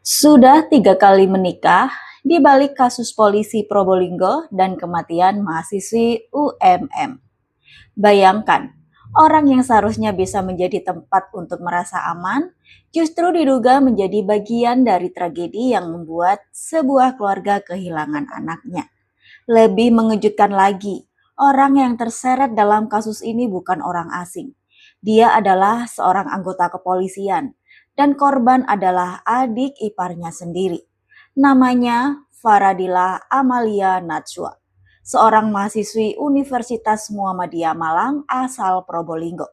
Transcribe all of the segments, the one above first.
Sudah 3 kali menikah, di balik kasus polisi Probolinggo dan kematian mahasiswi UMM. Bayangkan, orang yang seharusnya bisa menjadi tempat untuk merasa aman, justru diduga menjadi bagian dari tragedi yang membuat sebuah keluarga kehilangan anaknya. Lebih mengejutkan lagi, orang yang terseret dalam kasus ini bukan orang asing. Dia adalah seorang anggota kepolisian, dan korban adalah adik iparnya sendiri. Namanya Faradila Amalia Najwa, seorang mahasiswi Universitas Muhammadiyah Malang asal Probolinggo.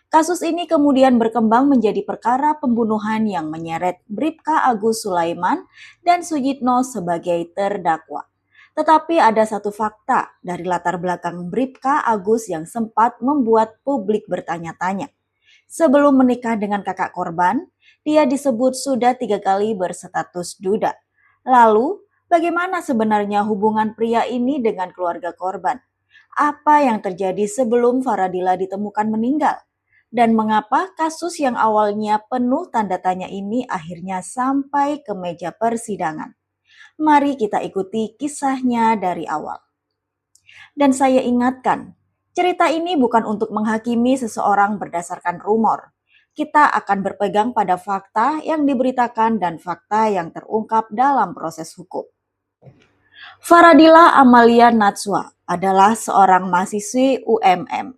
Kasus ini kemudian berkembang menjadi perkara pembunuhan yang menyeret Bribka Agus Sulaiman dan Sujitno sebagai terdakwa. Tetapi ada satu fakta dari latar belakang Bribka Agus yang sempat membuat publik bertanya-tanya. Sebelum menikah dengan kakak korban, dia disebut sudah 3 kali berstatus duda. Lalu, bagaimana sebenarnya hubungan pria ini dengan keluarga korban? Apa yang terjadi sebelum Faradila ditemukan meninggal? Dan mengapa kasus yang awalnya penuh tanda tanya ini akhirnya sampai ke meja persidangan? Mari kita ikuti kisahnya dari awal. Dan saya ingatkan, cerita ini bukan untuk menghakimi seseorang berdasarkan rumor. Kita akan berpegang pada fakta yang diberitakan dan fakta yang terungkap dalam proses hukum. Faradila Amalia Najwa adalah seorang mahasiswi UMM.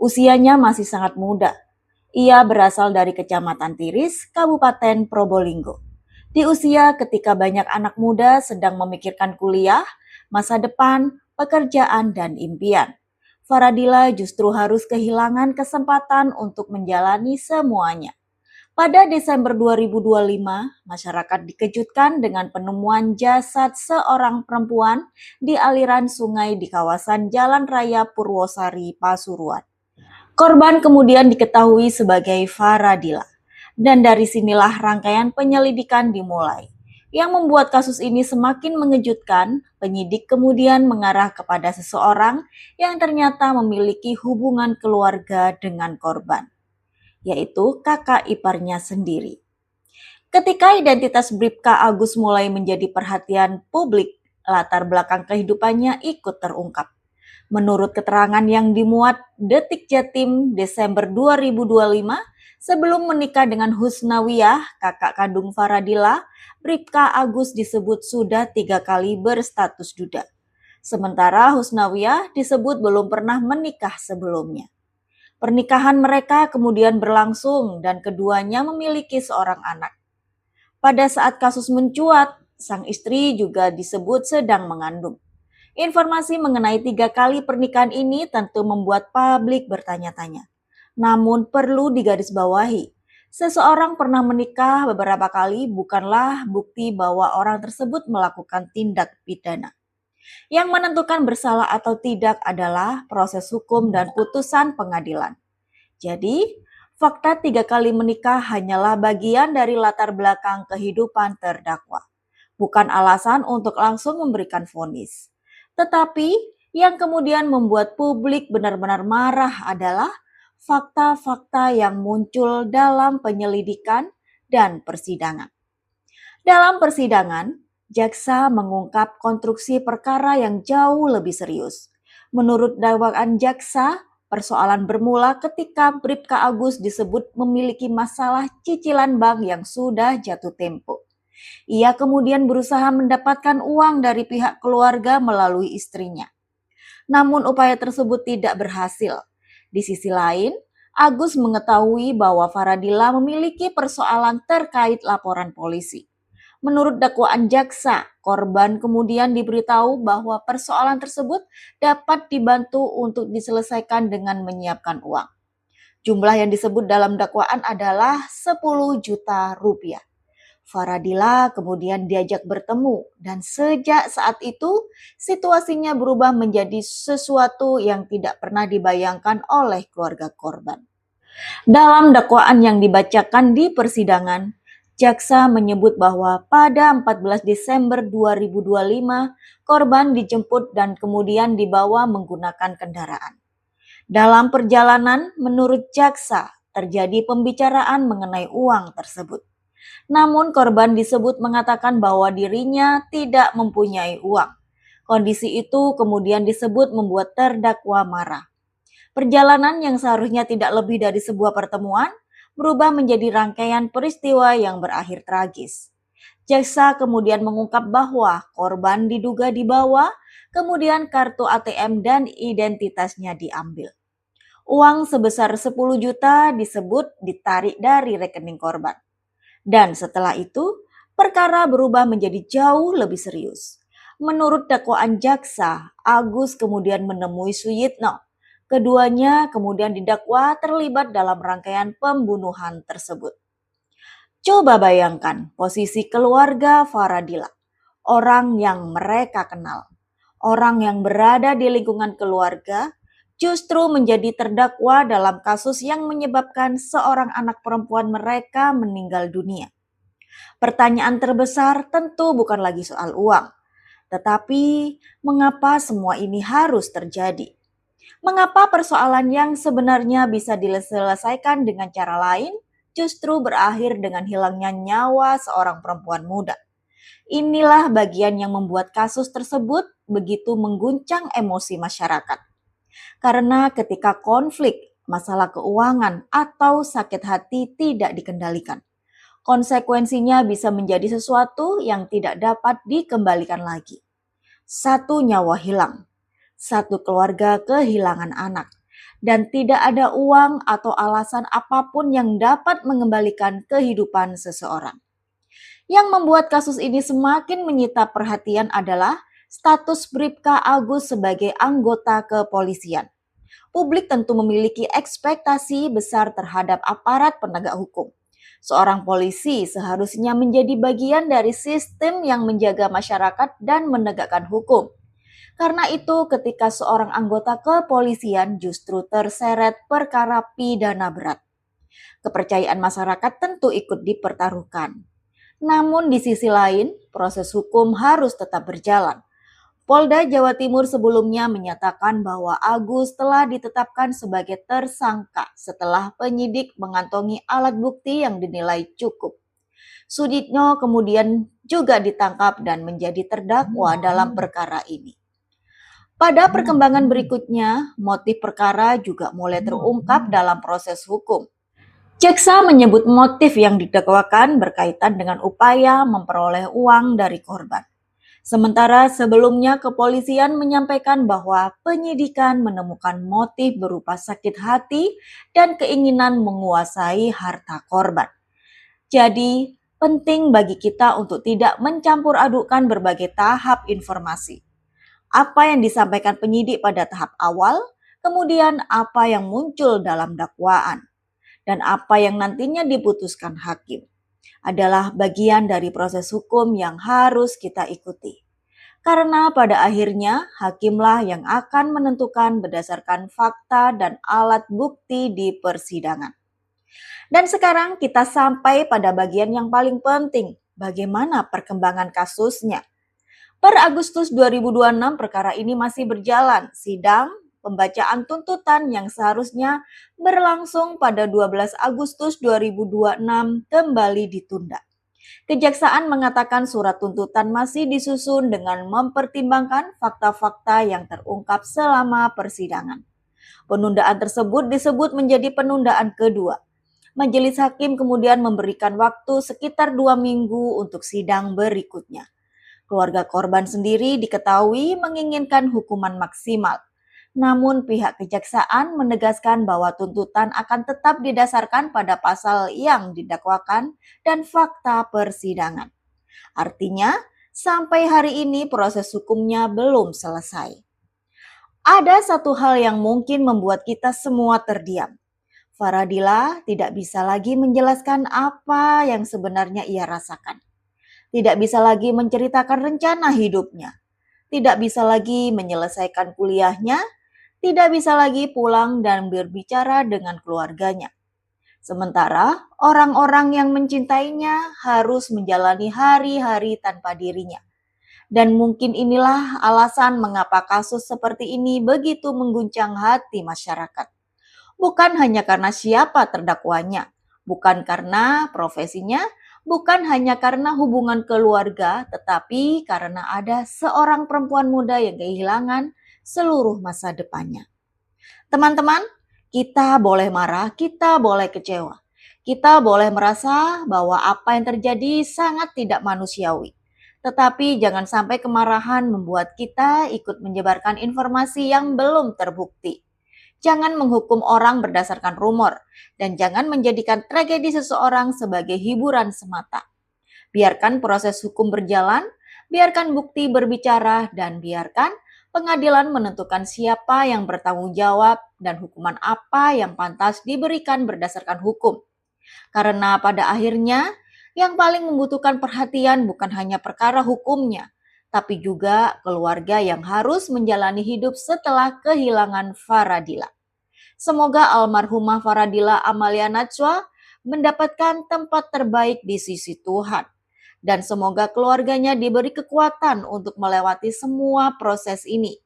Usianya masih sangat muda. Ia berasal dari Kecamatan Tiris, Kabupaten Probolinggo. Di usia ketika banyak anak muda sedang memikirkan kuliah, masa depan, pekerjaan, dan impian, Faradila justru harus kehilangan kesempatan untuk menjalani semuanya. Pada Desember 2025, masyarakat dikejutkan dengan penemuan jasad seorang perempuan di aliran sungai di kawasan Jalan Raya Purwosari, Pasuruan. Korban kemudian diketahui sebagai Faradila. Dan dari sinilah rangkaian penyelidikan dimulai. Yang membuat kasus ini semakin mengejutkan, penyidik kemudian mengarah kepada seseorang yang ternyata memiliki hubungan keluarga dengan korban, yaitu kakak iparnya sendiri. Ketika identitas Bribka Agus mulai menjadi perhatian publik, latar belakang kehidupannya ikut terungkap. Menurut keterangan yang dimuat Detik Jatim Desember 2025, sebelum menikah dengan Husnawiyah, kakak kandung Faradila, Bribka Agus disebut sudah 3 kali berstatus duda. Sementara Husnawiyah disebut belum pernah menikah sebelumnya. Pernikahan mereka kemudian berlangsung dan keduanya memiliki seorang anak. Pada saat kasus mencuat, sang istri juga disebut sedang mengandung. Informasi mengenai 3 kali pernikahan ini tentu membuat publik bertanya-tanya. Namun perlu digarisbawahi, seseorang pernah menikah beberapa kali bukanlah bukti bahwa orang tersebut melakukan tindak pidana. Yang menentukan bersalah atau tidak adalah proses hukum dan putusan pengadilan. Jadi, fakta 3 kali menikah hanyalah bagian dari latar belakang kehidupan terdakwa, bukan alasan untuk langsung memberikan vonis. Tetapi yang kemudian membuat publik benar-benar marah adalah fakta-fakta yang muncul dalam penyelidikan dan persidangan. Dalam persidangan, jaksa mengungkap konstruksi perkara yang jauh lebih serius. Menurut dakwaan jaksa, persoalan bermula ketika Bribka Agus disebut memiliki masalah cicilan bank yang sudah jatuh tempo. Ia kemudian berusaha mendapatkan uang dari pihak keluarga melalui istrinya. Namun upaya tersebut tidak berhasil. Di sisi lain, Agus mengetahui bahwa Faradila memiliki persoalan terkait laporan polisi. Menurut dakwaan jaksa, korban kemudian diberitahu bahwa persoalan tersebut dapat dibantu untuk diselesaikan dengan menyiapkan uang. Jumlah yang disebut dalam dakwaan adalah 10 juta rupiah. Faradila kemudian diajak bertemu dan sejak saat itu situasinya berubah menjadi sesuatu yang tidak pernah dibayangkan oleh keluarga korban. Dalam dakwaan yang dibacakan di persidangan, jaksa menyebut bahwa pada 14 Desember 2025, korban dijemput dan kemudian dibawa menggunakan kendaraan. Dalam perjalanan, menurut jaksa, terjadi pembicaraan mengenai uang tersebut. Namun korban disebut mengatakan bahwa dirinya tidak mempunyai uang. Kondisi itu kemudian disebut membuat terdakwa marah. Perjalanan yang seharusnya tidak lebih dari sebuah pertemuan berubah menjadi rangkaian peristiwa yang berakhir tragis. Jaksa kemudian mengungkap bahwa korban diduga dibawa, kemudian kartu ATM dan identitasnya diambil. Uang sebesar 10 juta disebut ditarik dari rekening korban. Dan setelah itu, perkara berubah menjadi jauh lebih serius. Menurut dakwaan jaksa, Agus kemudian menemui Suyitno. Keduanya kemudian didakwa terlibat dalam rangkaian pembunuhan tersebut. Coba bayangkan posisi keluarga Faradila, orang yang mereka kenal, orang yang berada di lingkungan keluarga, justru menjadi terdakwa dalam kasus yang menyebabkan seorang anak perempuan mereka meninggal dunia. Pertanyaan terbesar tentu bukan lagi soal uang, tetapi mengapa semua ini harus terjadi? Mengapa persoalan yang sebenarnya bisa diselesaikan dengan cara lain justru berakhir dengan hilangnya nyawa seorang perempuan muda? Inilah bagian yang membuat kasus tersebut begitu mengguncang emosi masyarakat. Karena ketika konflik, masalah keuangan, atau sakit hati tidak dikendalikan, konsekuensinya bisa menjadi sesuatu yang tidak dapat dikembalikan lagi. Satu nyawa hilang, satu keluarga kehilangan anak, dan tidak ada uang atau alasan apapun yang dapat mengembalikan kehidupan seseorang. Yang membuat kasus ini semakin menyita perhatian adalah status Bribka Agus sebagai anggota kepolisian. Publik tentu memiliki ekspektasi besar terhadap aparat penegak hukum. Seorang polisi seharusnya menjadi bagian dari sistem yang menjaga masyarakat dan menegakkan hukum. Karena itu, ketika seorang anggota kepolisian justru terseret perkara pidana berat, kepercayaan masyarakat tentu ikut dipertaruhkan. Namun di sisi lain, proses hukum harus tetap berjalan. Polda Jawa Timur sebelumnya menyatakan bahwa Agus telah ditetapkan sebagai tersangka setelah penyidik mengantongi alat bukti yang dinilai cukup. Suditno kemudian juga ditangkap dan menjadi terdakwa dalam perkara ini. Pada perkembangan berikutnya, motif perkara juga mulai terungkap dalam proses hukum. Jaksa menyebut motif yang didakwakan berkaitan dengan upaya memperoleh uang dari korban. Sementara sebelumnya kepolisian menyampaikan bahwa penyidikan menemukan motif berupa sakit hati dan keinginan menguasai harta korban. Jadi, penting bagi kita untuk tidak mencampur adukkan berbagai tahap informasi. Apa yang disampaikan penyidik pada tahap awal, kemudian apa yang muncul dalam dakwaan, dan apa yang nantinya diputuskan hakim adalah bagian dari proses hukum yang harus kita ikuti. Karena pada akhirnya hakimlah yang akan menentukan berdasarkan fakta dan alat bukti di persidangan. Dan sekarang kita sampai pada bagian yang paling penting, bagaimana perkembangan kasusnya. Per Agustus 2026 perkara ini masih berjalan, sidang pembacaan tuntutan yang seharusnya berlangsung pada 12 Agustus 2026 kembali ditunda. Kejaksaan mengatakan surat tuntutan masih disusun dengan mempertimbangkan fakta-fakta yang terungkap selama persidangan. Penundaan tersebut disebut menjadi penundaan kedua. Majelis hakim kemudian memberikan waktu sekitar 2 minggu untuk sidang berikutnya. Keluarga korban sendiri diketahui menginginkan hukuman maksimal. Namun pihak kejaksaan menegaskan bahwa tuntutan akan tetap didasarkan pada pasal yang didakwakan dan fakta persidangan. Artinya, sampai hari ini proses hukumnya belum selesai. Ada satu hal yang mungkin membuat kita semua terdiam. Faradila tidak bisa lagi menjelaskan apa yang sebenarnya ia rasakan. Tidak bisa lagi menceritakan rencana hidupnya. Tidak bisa lagi menyelesaikan kuliahnya. Tidak bisa lagi pulang dan berbicara dengan keluarganya. Sementara orang-orang yang mencintainya harus menjalani hari-hari tanpa dirinya. Dan mungkin inilah alasan mengapa kasus seperti ini begitu mengguncang hati masyarakat. Bukan hanya karena siapa terdakwanya, bukan karena profesinya, bukan hanya karena hubungan keluarga, tetapi karena ada seorang perempuan muda yang kehilangan seluruh masa depannya. Teman-teman, kita boleh marah, kita boleh kecewa. Kita boleh merasa bahwa apa yang terjadi sangat tidak manusiawi. Tetapi jangan sampai kemarahan membuat kita ikut menyebarkan informasi yang belum terbukti. Jangan menghukum orang berdasarkan rumor, dan jangan menjadikan tragedi seseorang sebagai hiburan semata. Biarkan proses hukum berjalan, biarkan bukti berbicara, dan biarkan pengadilan menentukan siapa yang bertanggung jawab dan hukuman apa yang pantas diberikan berdasarkan hukum. Karena pada akhirnya, yang paling membutuhkan perhatian bukan hanya perkara hukumnya, tapi juga keluarga yang harus menjalani hidup setelah kehilangan Faradila. Semoga almarhumah Faradila Amalia Najwa mendapatkan tempat terbaik di sisi Tuhan. Dan semoga keluarganya diberi kekuatan untuk melewati semua proses ini.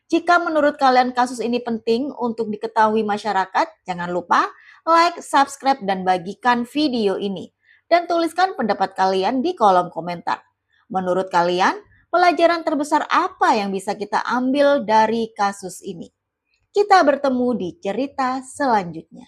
Jika menurut kalian kasus ini penting untuk diketahui masyarakat, jangan lupa like, subscribe, dan bagikan video ini. Dan tuliskan pendapat kalian di kolom komentar. Menurut kalian, pelajaran terbesar apa yang bisa kita ambil dari kasus ini? Kita bertemu di cerita selanjutnya.